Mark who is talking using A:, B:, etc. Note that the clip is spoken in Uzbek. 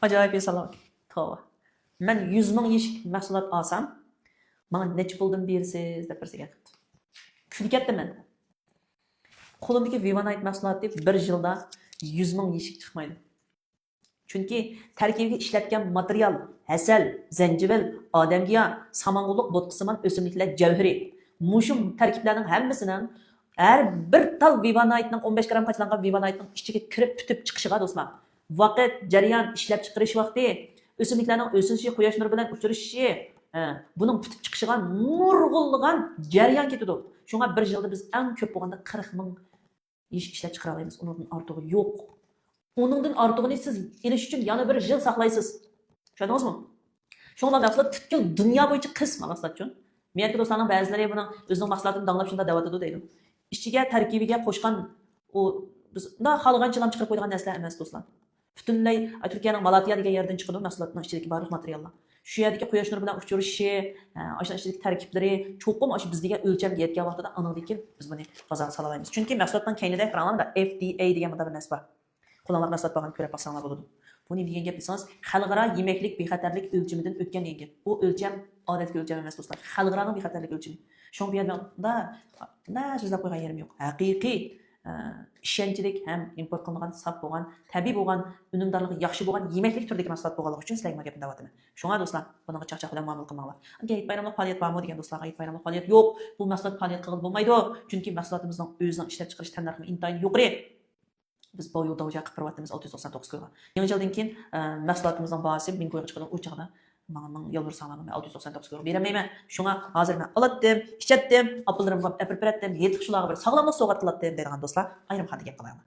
A: Acayip yasalar. Tava. Ben 100 ming yeşik mahsulot alsam, bana neçe puldan bersiz deb birsiga qildi. Kulib ketdiman. Qo'limdagi Vivanite mahsuloti bir yilda 100 ming yeşik chiqmaydi. Chunki tarkibiga ishlatgan material hasal, zanjibil, odamgiya, samang'uliq bo'tqisiman o'simliklar javhari. Mushu tarkiblarning hammasining har bir tal Vivanite'ning 15 gram qachlangan Vivanite'ning ichiga kirib tutib chiqishiga do'stlar. Vaqt, jarayon, ishlab chiqarish vaqti, o'simliklarning o'sishi, quyosh nuri bilan uchrashishi, buning tutib chiqishiga nurg'unlagan jarayon ketadi. Shunga bir yilda biz eng ko'p bo'lganda 40 ming ish ishlab chiqara olamiz. Undan ortig'i yo'q. Onundan ortig'ini siz elish uchun yana bir yil saqlaysiz. Tushundingizmi? Shunga mahsulot butkul dunyo bo'yicha qism mahsulot uchun. Men do'stlarning ba'zilari buni o'zining mahsulotini danglab shunda da'vatadi deydi. Ichiga tarkibiga qo'shgan u biz unda xalqanchalam chiqarib qo'ygan narsalar emas do'stlar. Butunlay Turkiyaning Malatya degan yerdan chiqadi mahsulotning ichidagi barliq materiallar. Shu yerdagi quyosh nuri bilan uchrashishi, o'sha ichidagi tarkiblari cho'qim o'sha bizga o'lchamga yetgan vaqtida anaqdiki biz buni bozorga sola olamiz. Chunki mahsulotning kaynida ekranda FDA degan bir narsa bor. Qo'llanma mahsulot bo'lgan ko'rib baxsanglar bo'ladi. Buni degan gap desangiz, xalqaro yemeklik bexatarlik o'lchamidan o'tgan degan gap. Bu o'lcham odatga o'lcham emas do'stlar. Xalqaro bexatarlik o'lchami. Shunga bu yerda so'zlab qo'ygan yerim yo'q. Haqiqiy ishonchlik ham import qilingan, saf bo'lgan, tabiiy bo'lgan, unumdorligi yaxshi bo'lgan yemeklik turidagi mahsulot bo'lganligi uchun sizlarga gapni da'vataman. Shunga do'stlar, bunga chaqchaq bilan muomala qilmanglar. Hayit bayramlik faoliyat bormi degan do'stlarga hayit bayramlik faoliyat yo'q. Bu mahsulot faoliyat qilib bo'lmaydi. Chunki mahsulotimizning o'zining ishlab chiqarish ta'minoti intayin yuqori. Biz bu yo'lda o'ja qilib qilyapmiz 699 ko'ga. Yangi yildan keyin mahsulotimizning bahasi 1000 ko'ga chiqadi. U chaqda men yo'l bersanlar men 699 ko'ga beramayman. Shunga hozir men olatdim, ichatdim, apillarimga apirpiratdim, yetib shularga bir sog'lomlik sovg'at qilatdim degan do'stlar, ayrim xat gap qilaman.